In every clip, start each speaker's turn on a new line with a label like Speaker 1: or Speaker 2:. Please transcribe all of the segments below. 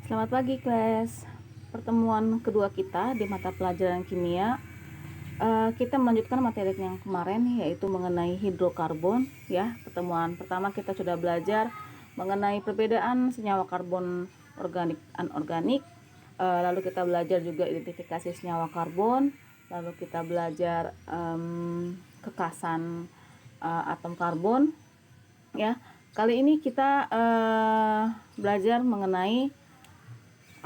Speaker 1: Selamat pagi kelas. Pertemuan kedua kita di mata pelajaran kimia. Kita melanjutkan materi yang kemarin yaitu mengenai hidrokarbon ya. Pertemuan pertama kita sudah belajar mengenai perbedaan senyawa karbon organik anorganik. Lalu kita belajar juga identifikasi senyawa karbon. Lalu kita belajar kekasan atom karbon ya. Kali ini kita belajar mengenai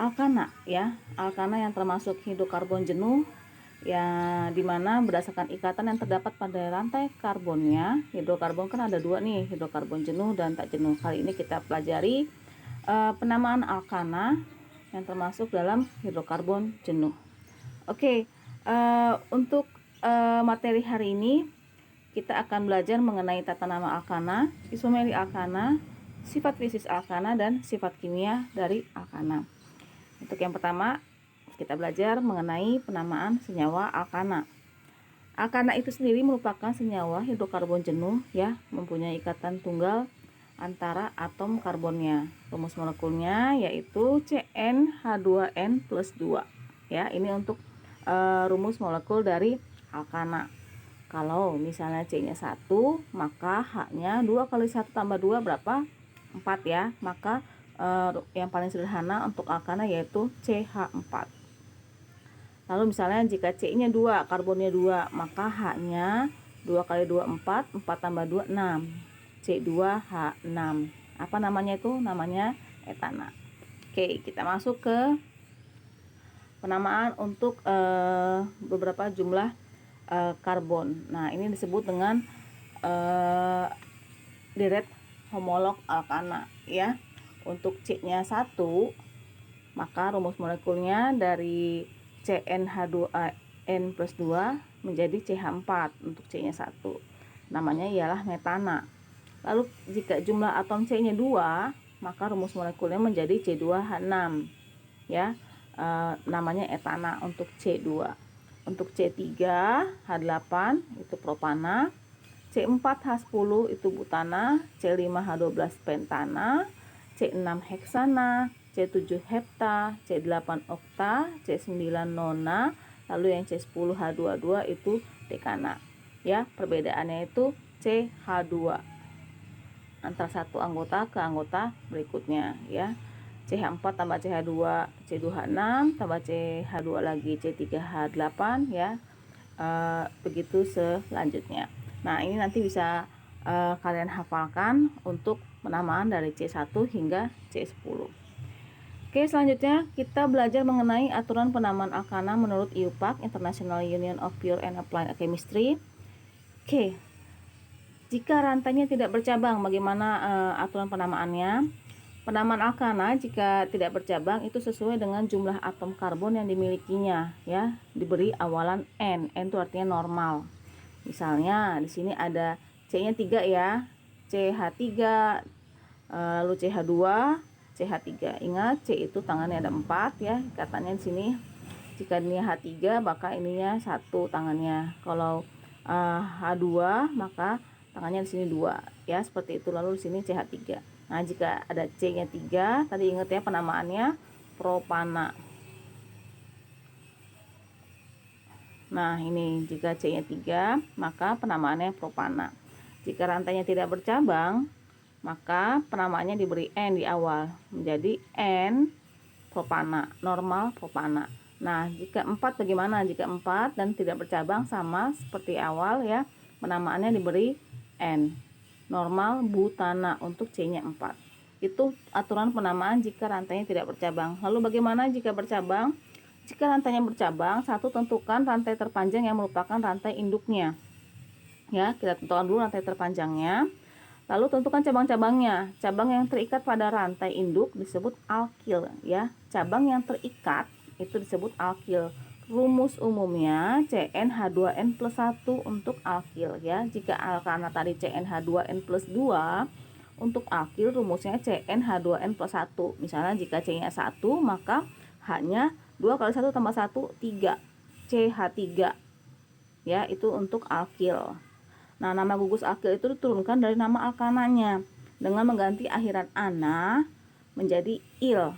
Speaker 1: alkana ya, alkana yang termasuk hidrokarbon jenuh ya, dimana berdasarkan ikatan yang terdapat pada rantai karbonnya. Hidrokarbon kan ada dua nih, hidrokarbon jenuh dan tak jenuh. Kali ini kita pelajari penamaan alkana yang termasuk dalam hidrokarbon jenuh. Oke, untuk materi hari ini kita akan belajar mengenai tata nama alkana, isomeri alkana, sifat fisis alkana, dan sifat kimia dari alkana. Untuk yang pertama, kita belajar mengenai penamaan senyawa alkana. Alkana itu sendiri merupakan senyawa hidrokarbon jenuh ya, mempunyai ikatan tunggal antara atom karbonnya. Rumus molekulnya yaitu CnH2n plus 2. Ya, ini untuk rumus molekul dari alkana. Kalau misalnya C-nya 1, maka H-nya 2 kali 1 tambah 2 berapa? 4 ya. Maka yang paling sederhana untuk alkana yaitu CH4. Lalu misalnya jika C-nya 2, karbonnya 2, maka H-nya 2 kali 2 4, 4 tambah 2 6. C2H6. Apa namanya itu? Namanya etana. Oke, kita masuk ke penamaan untuk beberapa jumlah karbon. Nah, ini disebut dengan deret homolog alkana ya. Untuk C-nya 1, maka rumus molekulnya dari CnH2n plus 2 menjadi CH4 untuk C-nya 1. Namanya ialah metana. Lalu jika jumlah atom C-nya 2, maka rumus molekulnya menjadi C2H6 ya. Namanya etana untuk C2. Untuk C3 H8 itu propana, C4H10 itu butana, C5H12 pentana, C6 heksana, C7 hepta, C8 okta, C9 nona, lalu yang C10H22 itu dekana. Ya, perbedaannya itu CH2 antara satu anggota ke anggota berikutnya ya. CH4 tambah CH2, C2H6 tambah CH2 lagi C3H8 ya. Begitu selanjutnya. Nah, ini nanti bisa kalian hafalkan untuk penamaan dari C1 hingga C10. Oke, selanjutnya kita belajar mengenai aturan penamaan alkana menurut IUPAC, International Union of Pure and Applied Chemistry. Oke, jika rantainya tidak bercabang, bagaimana aturan penamaannya? Penamaan alkana jika tidak bercabang itu sesuai dengan jumlah atom karbon yang dimilikinya ya, diberi awalan N. N itu artinya normal. Misalnya di sini ada C-nya 3 ya. CH3 lalu CH2, CH3. Ingat C itu tangannya ada 4 ya. Ikatannya di sini jika ini H3 maka ininya 1 tangannya. Kalau H2 maka tangannya di sini 2 ya, seperti itu. Lalu di sini CH3. Nah, jika ada C-nya 3, tadi ingat ya penamaannya propana. Nah, ini jika C-nya 3, maka penamaannya propana. Jika rantainya tidak bercabang, maka penamaannya diberi N di awal, menjadi N propana, normal propana. Nah, jika 4 bagaimana? Jika 4 dan tidak bercabang sama seperti awal ya, penamaannya diberi N, normal butana untuk C-nya 4. Itu aturan penamaan jika rantainya tidak bercabang. Lalu bagaimana jika bercabang? Jika rantainya bercabang, satu tentukan rantai terpanjang yang merupakan rantai induknya. Ya, kita tentukan dulu rantai terpanjangnya. Lalu tentukan cabang-cabangnya. Cabang yang terikat pada rantai induk disebut alkil ya. Cabang yang terikat itu disebut alkil. Rumus umumnya CnH2n plus 1 untuk alkil ya. Jika alkana tadi CnH2n plus 2, untuk alkil rumusnya CnH2n plus 1. Misalnya jika C-nya 1, maka H-nya 2 kali 1 tambah 1, 3. CH3. Ya, itu untuk alkil. Nah, nama gugus alkil itu diturunkan dari nama alkananya dengan mengganti akhiran ana menjadi il.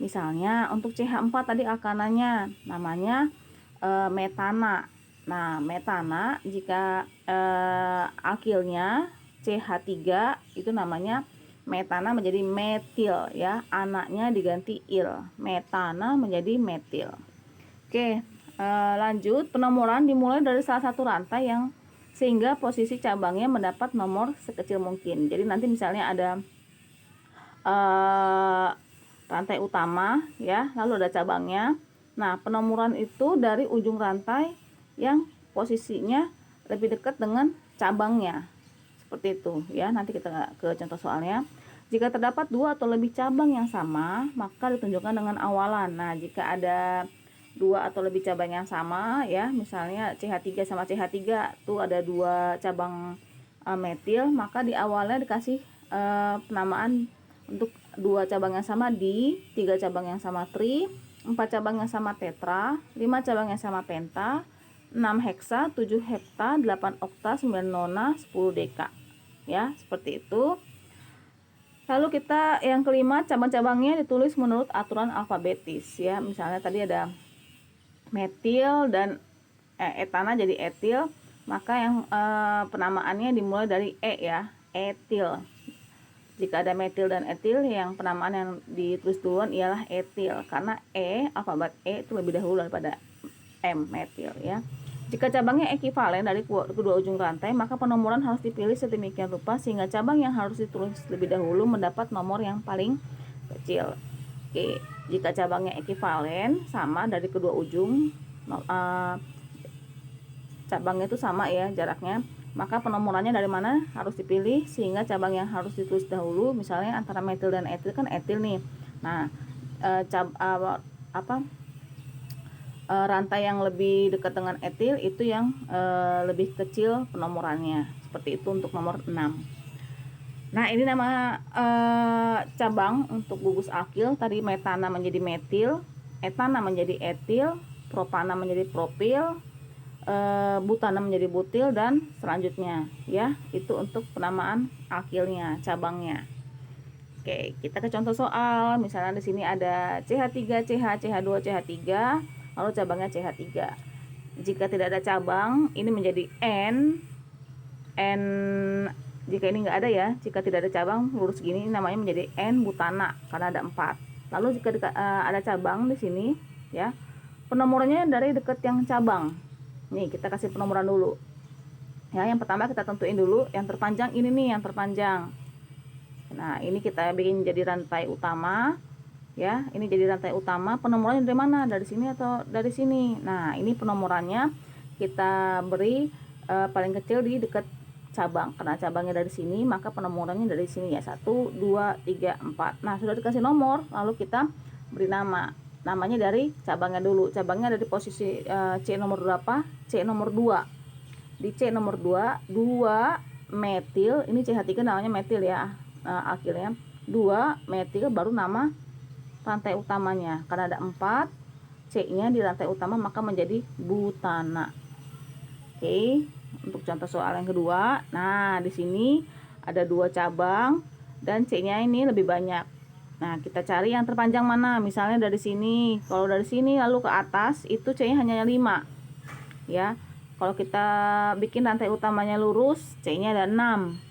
Speaker 1: Misalnya untuk CH4 tadi alkananya namanya metana. Nah, metana jika alkilnya CH3 itu namanya metana menjadi metil ya. Anaknya diganti il. Metana menjadi metil. Oke, lanjut. Penomoran dimulai dari salah satu rantai yang sehingga posisi cabangnya mendapat nomor sekecil mungkin. Jadi nanti misalnya ada rantai utama ya, lalu ada cabangnya. Nah, penomoran itu dari ujung rantai yang posisinya lebih dekat dengan cabangnya. Seperti itu ya. Nanti kita ke contoh soalnya. Jika terdapat 2 atau lebih cabang yang sama, maka ditunjukkan dengan awalan. Nah, jika ada 2 atau lebih cabang yang sama ya, misalnya CH3 sama CH3 tuh ada 2 cabang metil, maka di awalnya dikasih penamaan untuk 2 cabang yang sama di, 3 cabang yang sama tri, 4 cabang yang sama tetra, 5 cabang yang sama penta, 6 heksa, 7 hepta, 8 okta, 9 nona, 10 deka ya, seperti itu. Lalu kita yang kelima, cabang-cabangnya ditulis menurut aturan alfabetis ya. Misalnya tadi ada metil dan etana jadi etil, maka yang penamaannya dimulai dari E ya, etil. Jika ada metil dan etil, yang penamaan yang ditulis duluan ialah etil, karena alfabet E itu lebih dahulu daripada M, metil ya. Jika cabangnya ekivalen dari kedua ujung rantai, maka penomoran harus dipilih sedemikian rupa sehingga cabang yang harus ditulis lebih dahulu mendapat nomor yang paling kecil. Oke, jika cabangnya ekivalen sama dari kedua ujung, cabangnya itu sama ya jaraknya, maka penomorannya dari mana harus dipilih sehingga cabang yang harus ditulis dahulu. Misalnya antara metil dan etil kan etil nih. Nah, rantai yang lebih dekat dengan etil itu yang lebih kecil penomorannya. Seperti itu untuk nomor 6. Nah, ini nama cabang untuk gugus alkil. Tadi metana menjadi metil, etana menjadi etil, propana menjadi propil, butana menjadi butil, dan selanjutnya ya. Itu untuk penamaan alkilnya, cabangnya. Oke, kita ke contoh soal. Misalnya di sini ada CH3, CH, CH2, CH3, lalu cabangnya CH3. Jika tidak ada cabang, ini menjadi N. Jika ini enggak ada ya, jika tidak ada cabang lurus gini, namanya menjadi N butana karena ada 4. Lalu jika ada cabang di sini ya, penomorannya dari dekat yang cabang. Nih, kita kasih penomoran dulu. Ya, yang pertama kita tentuin dulu yang terpanjang ini nih, yang terpanjang. Nah, ini kita bikin jadi rantai utama ya. Ini jadi rantai utama. Penomorannya dari mana? Dari sini atau dari sini? Nah, ini penomorannya kita beri paling kecil di dekat cabang. Karena cabangnya dari sini, maka penomorannya dari sini ya. 1, 2, 3, 4. Nah, sudah dikasih nomor, lalu kita beri nama. Namanya dari cabangnya dulu. Cabangnya ada di posisi C nomor berapa? C nomor 2. Di C nomor 2, 2 metil, ini CH3 namanya metil ya. Akhirnya 2 metil baru nama rantai utamanya. Karena ada 4 C-nya di rantai utama, maka menjadi butana. Oke, untuk contoh soal yang kedua. Nah, di sini ada 2 cabang dan C-nya ini lebih banyak. Nah, kita cari yang terpanjang mana? Misalnya dari sini. Kalau dari sini lalu ke atas itu C-nya hanya 5. Ya. Kalau kita bikin rantai utamanya lurus, C-nya ada 6.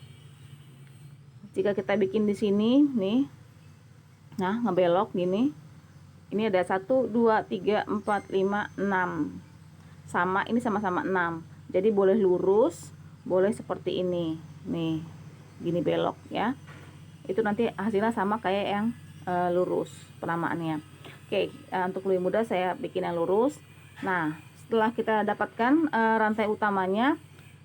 Speaker 1: Jika kita bikin di sini nih, nah ngebelok gini, ini ada 1, 2, 3, 4, 5, 6. Sama, ini sama-sama 6. Jadi boleh lurus, boleh seperti ini nih, gini belok ya. Itu nanti hasilnya sama kayak yang lurus penamaannya. Oke, untuk lebih mudah saya bikin yang lurus. Nah, setelah kita dapatkan rantai utamanya,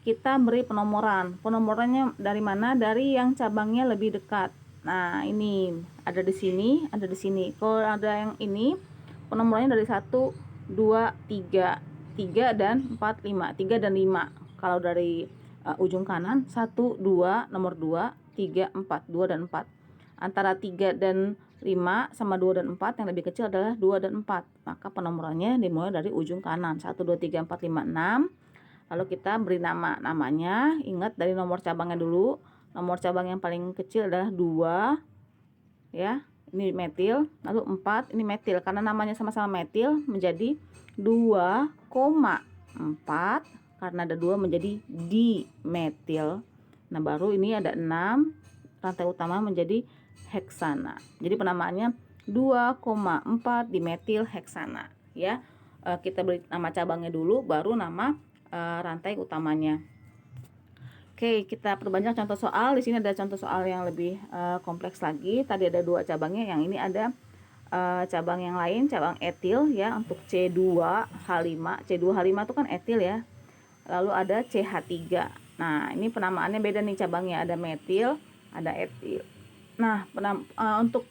Speaker 1: kita beri penomoran. Penomorannya dari mana? Dari yang cabangnya lebih dekat. Nah, ini ada di sini, ada di sini. Kalau ada yang ini, penomorannya dari 1, 2, 3, 3 dan 4, 5. 3 dan 5. Kalau dari ujung kanan 1, 2, nomor 2, 3, 4, 2 dan 4. Antara 3 dan 5 sama 2 dan 4 yang lebih kecil adalah 2 dan 4. Maka penomorannya dimulai dari ujung kanan. 1, 2, 3, 4, 5, 6. Lalu kita beri namanya. Ingat dari nomor cabangnya dulu. Nomor cabang yang paling kecil adalah 2 ya. ini metil, lalu 4 ini metil. Karena namanya sama-sama metil menjadi 2,4, karena ada 2 menjadi dimetil. Nah, baru ini ada 6, rantai utama menjadi heksana. Jadi penamaannya 2,4 dimetil heksana ya. Kita beri nama cabangnya dulu, baru nama rantai utamanya. Oke, kita perbanyak contoh soal. Di sini ada contoh soal yang lebih kompleks lagi. Tadi ada 2 cabangnya, yang ini ada cabang yang lain, cabang etil ya, untuk C2H5. C2H5 itu kan etil ya. Lalu ada CH3. Nah, ini penamaannya beda nih cabangnya, ada metil, ada etil. Nah, untuk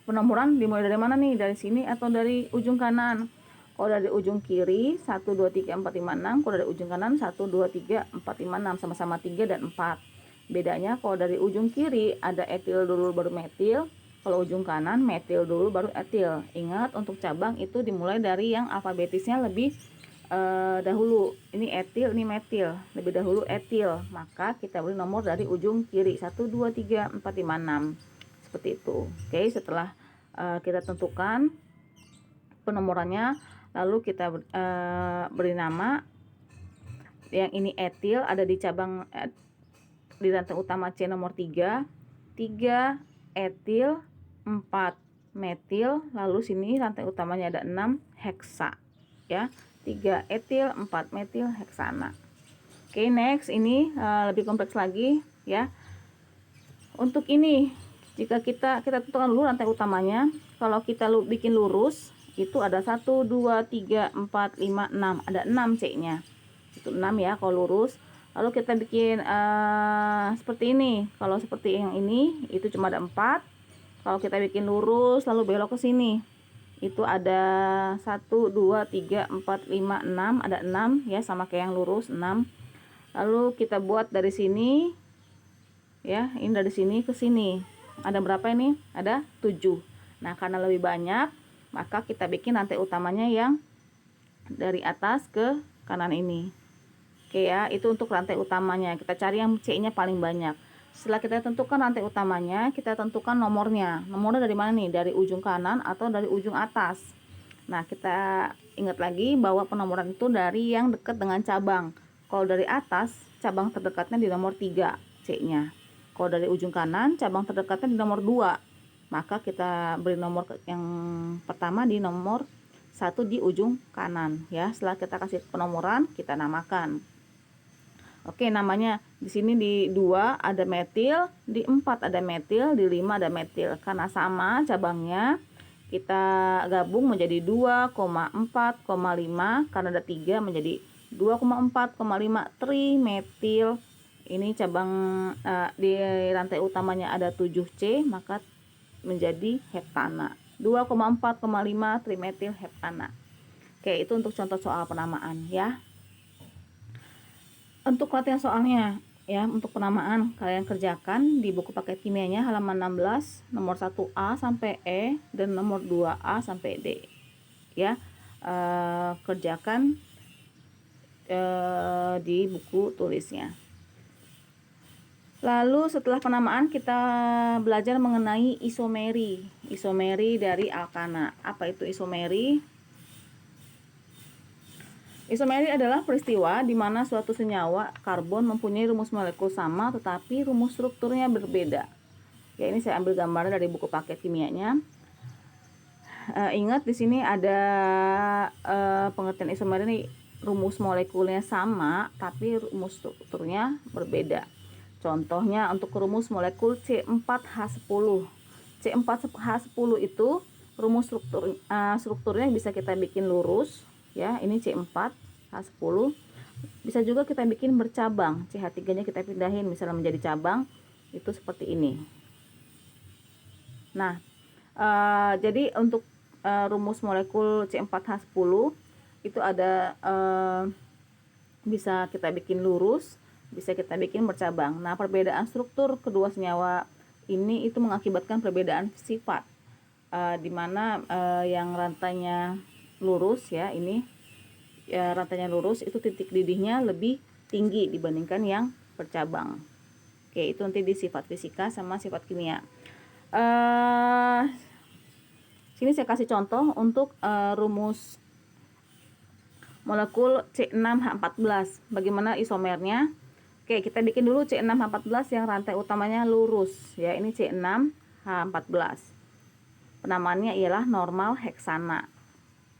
Speaker 1: penomoran dimulai dari mana nih? Dari sini atau dari ujung kanan? Kalau dari ujung kiri 1 2 3 4 5 6, kalau dari ujung kanan 1 2 3 4 5 6, sama-sama 3 dan 4. Bedanya kalau dari ujung kiri ada etil dulu baru metil, kalau ujung kanan metil dulu baru etil. Ingat, untuk cabang itu dimulai dari yang alfabetisnya lebih dahulu. Ini etil, ini metil. Lebih dahulu etil, maka kita beri nomor dari ujung kiri 1 2 3 4 5 6. Seperti itu. Oke, setelah kita tentukan penomorannya, lalu kita beri nama. Yang ini etil ada di cabang di rantai utama C nomor 3 etil, 4 metil, lalu sini rantai utamanya ada 6 heksa ya. 3 etil, 4 metil heksana. Oke, next, ini lebih kompleks lagi ya. Untuk ini, jika kita tentukan dulu rantai utamanya. Kalau kita bikin lurus, itu ada 1 2 3 4 5 6, ada 6 C-nya. Itu 6 ya kalau lurus. Lalu kita bikin seperti ini. Kalau seperti yang ini, itu cuma ada 4. Kalau kita bikin lurus lalu belok ke sini, itu ada 1 2 3 4 5 6, ada 6 ya, sama kayak yang lurus 6. Lalu kita buat dari sini ya, ini dari sini ke sini. Ada berapa ini? Ada 7. Nah, karena lebih banyak, maka kita bikin rantai utamanya yang dari atas ke kanan ini. Oke ya, itu untuk rantai utamanya. Kita cari yang C-nya paling banyak. Setelah kita tentukan rantai utamanya, kita tentukan nomornya. Nomornya dari mana nih? Dari ujung kanan atau dari ujung atas? Nah, kita ingat lagi bahwa penomoran itu dari yang dekat dengan cabang. Kalau dari atas, cabang terdekatnya di nomor 3 C-nya. Kalau dari ujung kanan, cabang terdekatnya di nomor 2. Maka kita beri nomor yang pertama di nomor 1 di ujung kanan ya. Setelah kita kasih penomoran, kita namakan. Oke, namanya di sini di 2 ada metil, di 4 ada metil, di 5 ada metil. Karena sama cabangnya, kita gabung menjadi 2,4,5, karena ada 3 menjadi 2,4,5 trimetil. Ini cabang di rantai utamanya ada 7C, maka menjadi heptana. 2,4,5 trimetil heptana. Oke, itu untuk contoh soal penamaan ya. Untuk latihan soalnya ya, untuk penamaan kalian kerjakan di buku paket kimianya halaman 16, nomor 1A sampai E dan nomor 2A sampai D ya. Kerjakan di buku tulisnya. Lalu setelah penamaan kita belajar mengenai isomeri. Isomeri dari alkana. Apa itu isomeri? Isomeri adalah peristiwa di mana suatu senyawa karbon mempunyai rumus molekul sama tetapi rumus strukturnya berbeda. Ya, ini saya ambil gambarnya dari buku paket kimianya. Ingat di sini ada pengertian isomeri ini, rumus molekulnya sama tapi rumus strukturnya berbeda. Contohnya untuk rumus molekul C4H10. C4H10 itu rumus strukturnya bisa kita bikin lurus ya, ini C4H10. Bisa juga kita bikin bercabang, CH3-nya kita pindahin misalnya menjadi cabang, itu seperti ini. Nah, jadi untuk rumus molekul C4H10 itu ada bisa kita bikin lurus, bisa kita bikin bercabang. Nah, perbedaan struktur kedua senyawa ini itu mengakibatkan perbedaan sifat, di mana yang rantainya lurus ya, ini ya, rantainya lurus itu titik didihnya lebih tinggi dibandingkan yang bercabang. Oke, itu nanti di sifat fisika sama sifat kimia. Sini saya kasih contoh untuk rumus molekul C6H14. Bagaimana isomernya? Oke, kita bikin dulu C6H14 yang rantai utamanya lurus ya. Ini C6H14. Penamaannya ialah normal heksana.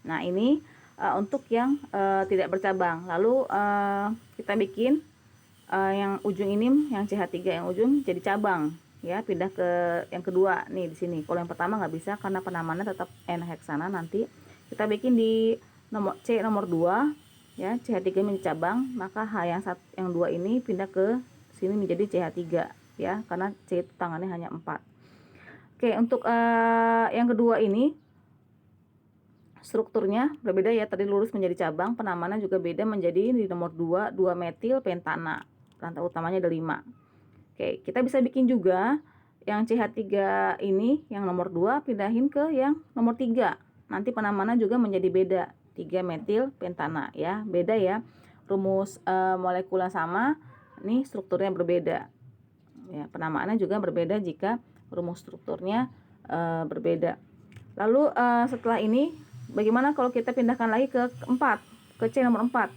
Speaker 1: Nah, ini untuk yang tidak bercabang. Lalu kita bikin yang ujung ini, yang CH3 yang ujung jadi cabang ya, pindah ke yang kedua nih di sini. Kalau yang pertama nggak bisa karena penamaannya tetap N-heksana. Nanti kita bikin di nomor C nomor 2 ya, CH3 menjadi cabang, maka H yang 2 ini pindah ke sini menjadi CH3 ya, karena C itu tangannya hanya 4. Oke, untuk yang kedua ini strukturnya berbeda ya, tadi lurus menjadi cabang, penamaannya juga beda menjadi di nomor 2 metil pentana. Rantai utamanya ada 5. Oke, kita bisa bikin juga yang CH3 ini yang nomor 2 pindahin ke yang nomor 3. Nanti penamaannya juga menjadi beda, 3 metil pentana ya. Beda ya. Rumus molekula sama, ini strukturnya berbeda. Ya, penamaannya juga berbeda jika rumus strukturnya berbeda. Lalu setelah ini bagaimana kalau kita pindahkan lagi ke 4, ke C nomor 4?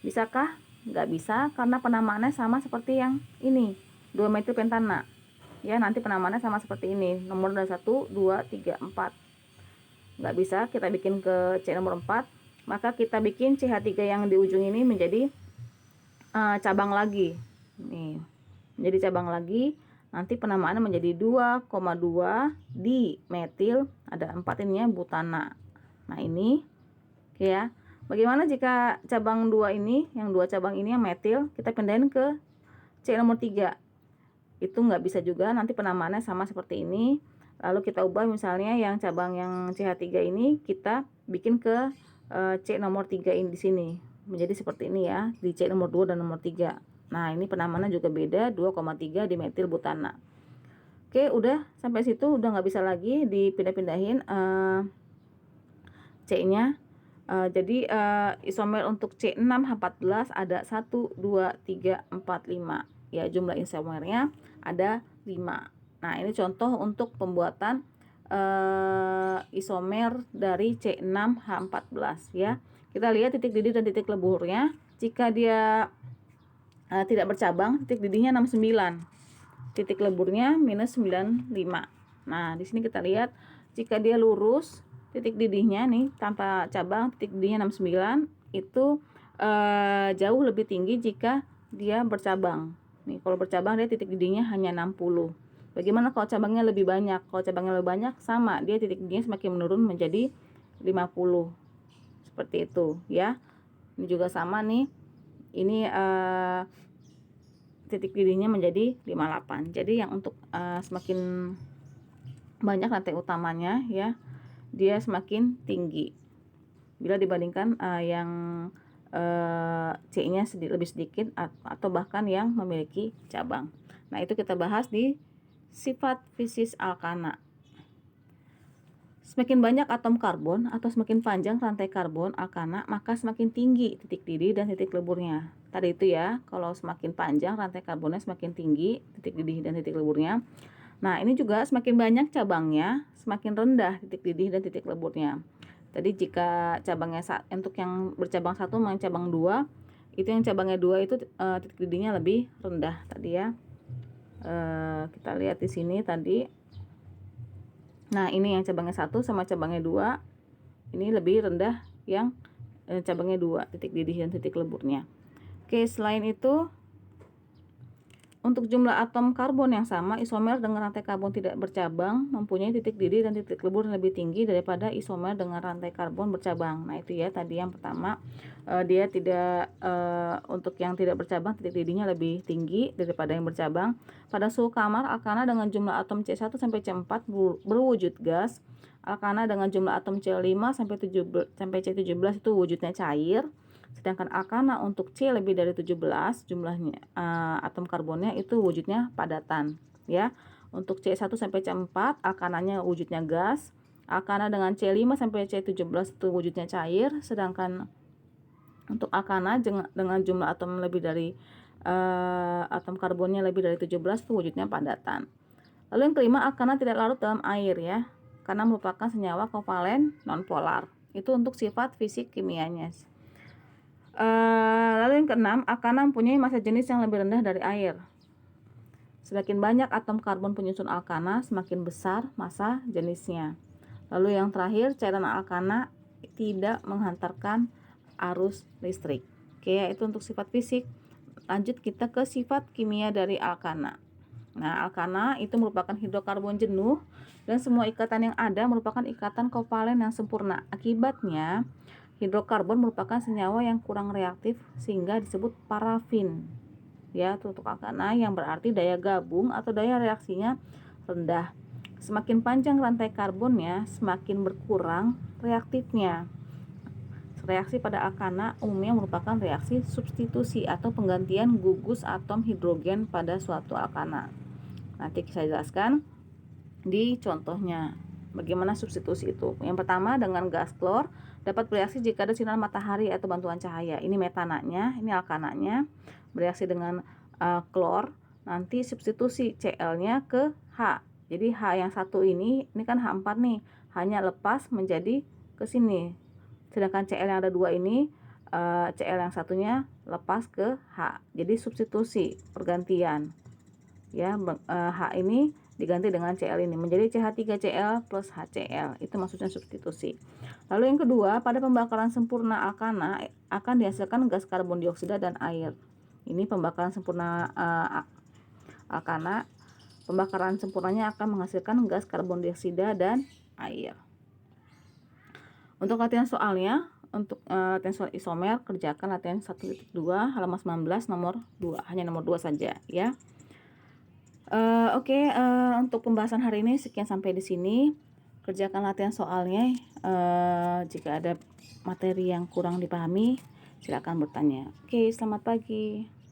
Speaker 1: Bisakah? Nggak bisa karena penamaannya sama seperti yang ini, 2 metil pentana ya. Nanti penamaannya sama seperti ini, nomor 1, 2, 3, 4. Nggak bisa kita bikin ke C nomor 4, maka kita bikin CH3 yang di ujung ini menjadi cabang lagi nih, menjadi cabang lagi. Nanti penamaannya menjadi 2,2 di metil, ada 4 ininya butana. Nah, ini oke ya. Bagaimana jika cabang 2 ini, yang 2 cabang ini yang metil, kita pindahin ke C nomor 3? Itu nggak bisa juga, nanti penamaannya sama seperti ini. Lalu kita ubah, misalnya yang cabang yang CH3 ini kita bikin ke C nomor 3 ini di sini. Menjadi seperti ini ya, di C nomor 2 dan nomor 3. Nah, ini penamaannya juga beda, 2,3 di metil butana. Oke, udah sampai situ, udah nggak bisa lagi dipindah-pindahin C-nya. Jadi isomer untuk C6H14 ada 1, 2, 3, 4, 5 ya, jumlah isomernya ada 5. Nah, ini contoh untuk pembuatan isomer dari C6H14 ya. Kita lihat titik didih dan titik leburnya. Jika dia tidak bercabang, titik didihnya 69, titik leburnya minus 95. Nah, di sini kita lihat jika dia lurus, titik didihnya nih tanpa cabang, titik didihnya 69, itu jauh lebih tinggi jika dia bercabang. Nih, kalau bercabang dia titik didihnya hanya 60. Bagaimana kalau cabangnya lebih banyak? Kalau cabangnya lebih banyak, sama, dia titik didihnya semakin menurun menjadi 50. Seperti itu ya. Ini juga sama nih. Ini titik didihnya menjadi 58. Jadi yang untuk semakin banyak rantai utamanya ya, dia semakin tinggi bila dibandingkan yang C-nya lebih sedikit atau bahkan yang memiliki cabang. Nah, itu kita bahas di sifat fisis alkana. Semakin banyak atom karbon atau semakin panjang rantai karbon alkana, maka semakin tinggi titik didih dan titik leburnya. Tadi itu ya, kalau semakin panjang rantai karbonnya semakin tinggi titik didih dan titik leburnya. Nah, ini juga semakin banyak cabangnya, semakin rendah titik didih dan titik leburnya. Tadi jika cabangnya untuk yang bercabang 1 sama cabang 2, itu yang cabangnya 2 itu titik didihnya lebih rendah tadi ya. Kita lihat di sini tadi. Nah, ini yang cabangnya 1 sama cabangnya 2, ini lebih rendah yang cabangnya 2, titik didih dan titik leburnya. Oke, selain itu untuk jumlah atom karbon yang sama, isomer dengan rantai karbon tidak bercabang mempunyai titik didih dan titik lebur yang lebih tinggi daripada isomer dengan rantai karbon bercabang. Nah, itu ya tadi yang pertama, dia tidak untuk yang tidak bercabang titik didihnya lebih tinggi daripada yang bercabang. Pada suhu kamar, alkana dengan jumlah atom C1 sampai C4 berwujud gas. Alkana dengan jumlah atom C5 sampai C17 itu wujudnya cair. Sedangkan alkana untuk C lebih dari 17 jumlahnya atom karbonnya itu wujudnya padatan ya. Untuk C1 sampai C4 alkananya wujudnya gas. Alkana dengan C5 sampai C17 itu wujudnya cair, sedangkan untuk alkana dengan jumlah atom lebih dari atom karbonnya lebih dari 17 itu wujudnya padatan. Lalu yang kelima, alkana tidak larut dalam air ya, karena merupakan senyawa kovalen nonpolar. Itu untuk sifat fisik kimianya. Lalu yang keenam, alkana mempunyai massa jenis yang lebih rendah dari air. Semakin banyak atom karbon penyusun alkana, semakin besar massa jenisnya. Lalu yang terakhir, cairan alkana tidak menghantarkan arus listrik. Oke, ya, itu untuk sifat fisik. Lanjut kita ke sifat kimia dari alkana. Nah, alkana itu merupakan hidrokarbon jenuh dan semua ikatan yang ada merupakan ikatan kovalen yang sempurna. Akibatnya, hidrokarbon merupakan senyawa yang kurang reaktif sehingga disebut parafin. Ya, itu untuk alkana, yang berarti daya gabung atau daya reaksinya rendah. Semakin panjang rantai karbonnya, semakin berkurang reaktifnya. Reaksi pada alkana umumnya merupakan reaksi substitusi atau penggantian gugus atom hidrogen pada suatu alkana. Nanti saya jelaskan di contohnya bagaimana substitusi itu. Yang pertama, dengan gas klor dapat bereaksi jika ada sinar matahari atau bantuan cahaya. Ini metananya, ini alkananya. Bereaksi dengan klor, nanti substitusi Cl-nya ke H. Jadi H yang satu ini kan H4 nih, hanya lepas menjadi ke sini. Sedangkan Cl yang ada dua ini, Cl yang satunya lepas ke H. Jadi substitusi, pergantian. Ya, H ini diganti dengan Cl ini menjadi CH3Cl plus HCl. Itu maksudnya substitusi. Lalu yang kedua, pada pembakaran sempurna alkana akan dihasilkan gas karbon dioksida dan air. Ini pembakaran sempurna alkana. Pembakaran sempurnanya akan menghasilkan gas karbon dioksida dan air. Untuk latihan soalnya, untuk latihan soal isomer, kerjakan latihan 1.2 halaman 19 nomor 2, hanya nomor 2 saja ya. Oke, untuk pembahasan hari ini sekian sampai di sini. Kerjakan latihan soalnya. Jika ada materi yang kurang dipahami, silakan bertanya. Oke, selamat pagi.